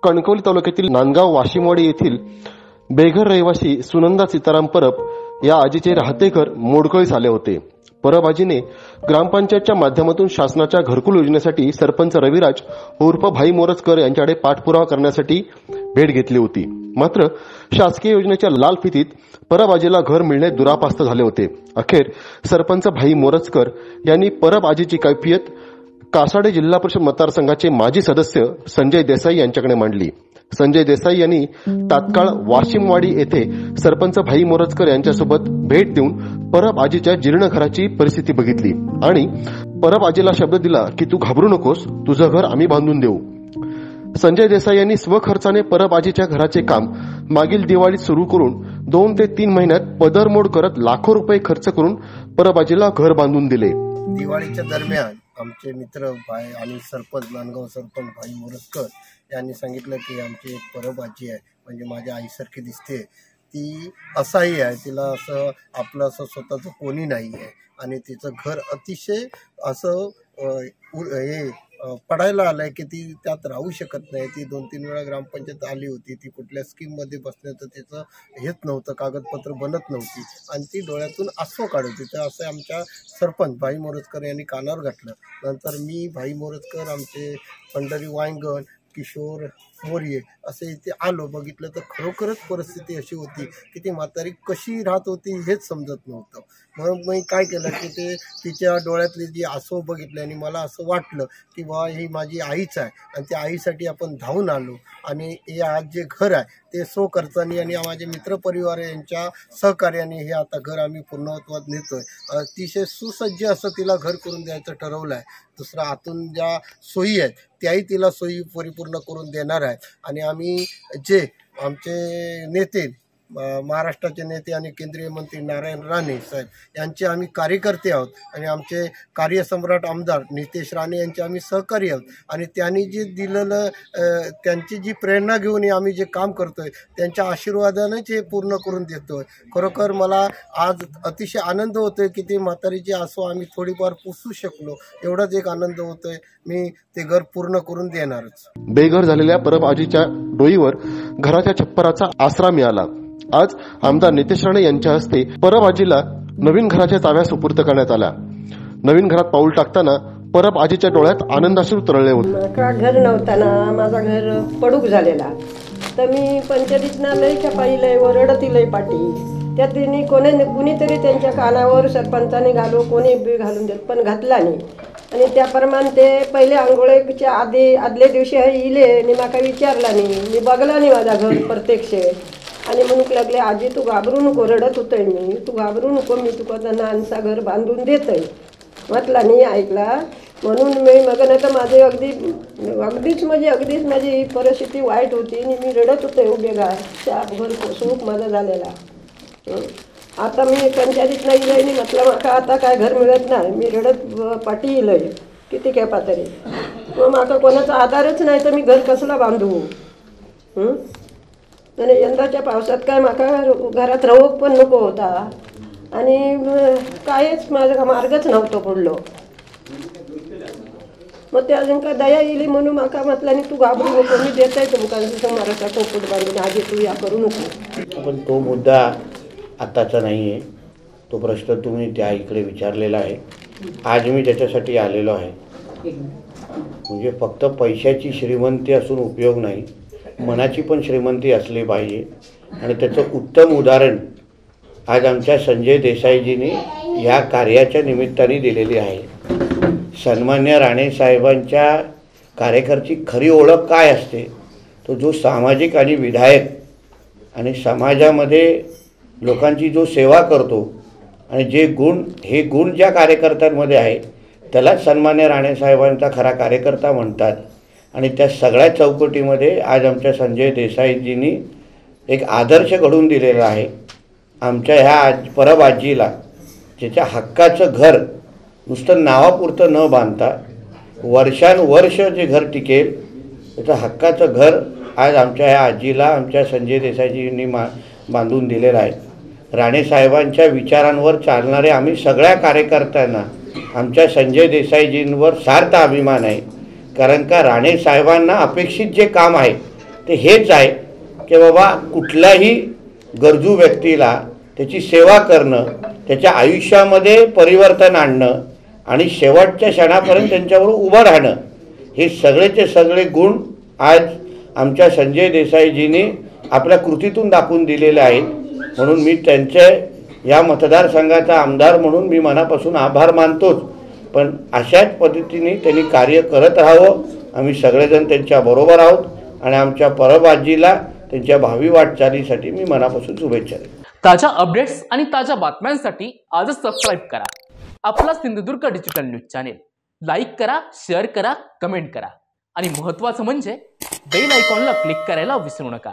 कणकवली तालुक्यातील नांदगाव वाशिमवाडी येथील बेघर रहिवासी सुनंदा सीताराम परब या आजीचे राहते घर मोडकळीस आले होते. परब आजीने ग्रामपंचायतच्या माध्यमातून शासनाच्या घरकुल योजनेसाठी सरपंच रविराज उर्फ भाई मोरजकर यांच्याकडे पाठपुरावा करण्यासाठी भेट घेतली होती. मात्र शासकीय योजनेच्या लाल फितीत परब आजीला घर मिळणे दुरापास्त झाले होते. अखेर सरपंच भाई मोरजकर यांनी परब आजीची कैफियत कासाडे जिल्हा परिषद मतदारसंघाचे माजी सदस्य संजय देसाई यांच्याकडे मांडली. संजय देसाई यांनी तात्काळ वाशिमवाडी येथे सरपंच भाई मोरजकर यांच्यासोबत भेट देऊन परब आजीच्या जीर्ण घराची परिस्थिती बघितली आणि परब आजीला शब्द दिला की तू घाबरू नकोस, तुझं घर आम्ही बांधून देऊ. संजय देसाई यांनी स्वखर्चाने परब आजीच्या घराचे काम मागील दिवाळीत सुरू करून 2 ते 3 महिन्यात पदरमोड करत लाखो रुपये खर्च करून परब आजीला घर बांधून दिले. दिवाळीच्या दरम्यान आमचे मित्र भाई आणि सरपंच नांदगाव सरपंच भाई मोरजकर यांनी सांगितलं की आमची एक परब आजी आहे, म्हणजे माझ्या आईसारखी दिसते, ती असाही आहे, तिला असं आपलं असं स्वतःचं कोणी नाही आहे आणि तिचं घर अतिशय असं पडायला आलंय की ती त्यात राहू शकत नाही. ती 2-3 वेळा ग्रामपंचायत आली होती, ती कुठल्या स्कीममध्ये बसण्याचं तिचं हेच नव्हतं, कागदपत्र बनत नव्हती आणि ती डोळ्यातून आसू काढत होती. तर असं आमच्या सरपंच भाई मोरजकर यांनी कानावर घातलं. नंतर मी भाई मोरजकर, आमचे पंढरी वांगण, किशोर मोर्ये असे इथे आलो. बघितलं तर खरोखरच परिस्थिती अशी होती की ती म्हातारी कशी राहत होती हेच समजत नव्हतं. मग मी काय केलं की ते तिच्या डोळ्यातली जी आसू बघितले आणि मला असं वाटलं की बा ही माझी आईच आहे आणि त्या आईसाठी आपण धावून आलो आणि हे आज जे घर आहे ते स्वखर्चाने आणि माझे मित्रपरिवार यांच्या सहकार्याने हे आता घर आम्ही पूर्णत्वात नेतोय. अतिशय सुसज्ज असं तिला घर करून द्यायचं ठरवलं आहे. दुसरं आतून ज्या सोयी आहेत त्याही तिला सोयी परिपूर्ण करून देणार आहे. आणि आम्ही जे आमचे नेते, महाराष्ट्राचे नेते आणि केंद्रीय मंत्री नारायण राणे साहेब यांचे आम्ही कार्यकर्ते आहोत आणि आमचे कार्यसम्राट आमदार नितेश राणे यांचे आम्ही सहकारी आहोत आणि त्यांनी जे दिलेलं त्यांची जी प्रेरणा घेऊन आम्ही जे काम करतोय त्यांच्या आशीर्वादानेच हे पूर्ण करून देतोय. खरोखर मला आज अतिशय आनंद होतोय की ते म्हातारीची आसू आम्ही थोडीफार पुसू शकलो, एवढाच एक आनंद होतोय. मी ते घर पूर्ण करून देणारच. बेघर झालेल्या परब आजीच्या डोईवर घराच्या छप्पराचा आसरा मिळाला. आज आमदार नितेश राणे यांच्या हस्ते परब आजीला नवीन घराच्या चाव्या सुपूर्द करण्यात आल्या. नवीन घरात पाऊल टाकताना परब आजीच्या डोळ्यात आनंदाश्रू तरळले होते. माझा घर नव्हताना माझा घर पडूक झालेला, तर मी पंचायतीतना लय खेपाई लय ओरडती लय पाटी त्या तिने कुणीतरी त्यांच्या कानावर सरपंचाने घालू कोणी बी घालून देत पण घातला नाही. आणि त्याप्रमाणे ते पहिले आंघोळीच्या आदल्या दिवशी इले आणि माका विचारला नाही, मी बघला नाही माझा घर प्रत्यक्ष आणि म्हणूक लागले आजी तू घाबरू नको, रडत होतोय मी, तू घाबरू नको, मी तुका नानसा घर बांधून देतोय. म्हटला नाही ऐकला म्हणून मी मग नाही तर माझे अगदीच माझी परिस्थिती वाईट होती आणि मी रडत होते उभे घर सुख माझा झालेला. आता मी पंचायतीत नाही येईल आणि म्हटलं माका आता काय घर मिळत नाही, मी रडत पाठी येईल किती काय पातळी, मग माका कोणाचा आधारच नाही तर मी घर कसला बांधू. आणि यंदाच्या पावसात काय माका घरात राहूक पण नको होता आणि कायच माझा मार्गच नव्हतो पडलो. मग ते अजून का दया येईल म्हणून माका म्हटलं आणि तू घाबरू नको, मी देताय तुमका महाराष्ट्रा पोपट बांधून आजी तू या करू नको. पण तो मुद्दा आत्ताचा नाही आहे, तो प्रश्न तुम्ही त्या इकडे विचारलेला आहे. आज मी त्याच्यासाठी आलेलो आहे. म्हणजे फक्त पैशाची श्रीमंती असून उपयोग नाही, मनाची पण श्रीमंती असली पाहिजे. आणि त्याचं उत्तम उदाहरण आज आमच्या संजय देसाईजींनी ह्या कार्याच्या निमित्ताने दिलेली आहे. सन्मान्य राणे साहेबांच्या कार्यकर्त्याची खरी ओळख काय असते, तो जो सामाजिक आणि विधायक आणि समाजामध्ये लोकांची जो सेवा करतो आणि जे गुण, हे गुण ज्या कार्यकर्त्यांमध्ये आहे त्यालाच सन्मान्य राणे साहेबांचा खरा कार्यकर्ता म्हणतात. आणि त्या सगळ्या चौकटीमध्ये आज आमच्या संजय देसाईजींनी एक आदर्श घडवून दिलेला आहे. आमच्या ह्या परब आजीला ज्याच्या हक्काचं घर नुसतं नावापुरतं न बांधता वर्षानुवर्ष जे घर टिकेल त्याचं हक्काचं घर आज आमच्या ह्या आजीला आमच्या संजय देसाईजींनी बांधून दिलेलं आहे. राणे साहेबांच्या विचारांवर चालणारे आम्ही सगळ्या कार्यकर्त्यांना आमच्या संजय देसाईजींवर सार्थ अभिमान आहे. कारण का राणे साहेबांना अपेक्षित जे काम आहे ते हेच आहे की बाबा कुठल्याही गरजू व्यक्तीला त्याची सेवा करणं, त्याच्या आयुष्यामध्ये परिवर्तन आणणं आणि शेवटच्या क्षणापर्यंत त्यांच्याबरोबर उभं राहणं, हे सगळेचे सगळे गुण आज आमच्या संजय देसाईजींनी आपल्या कृतीतून दाखवून दिलेले आहेत. म्हणून मी त्यांचे या मतदारसंघाचा आमदार म्हणून मी मनापासून आभार मानतोच. पण अशाच पद्धतीने त्यांनी कार्य करत राहावं. आम्ही सगळेजण त्यांच्या बरोबर आहोत आणि आमच्या परब आजीला त्यांच्या भावी वाटचालीसाठी मी मनापासून शुभेच्छा देतो. ताज्या अपडेट्स आणि ताज्या बातम्यांसाठी आजच सबस्क्राईब करा आपला Sindhudurg digital news channel. Like करा, शेअर करा, कमेंट करा आणि महत्त्वाचं म्हणजे बेल आयकॉनला क्लिक करायला विसरू नका.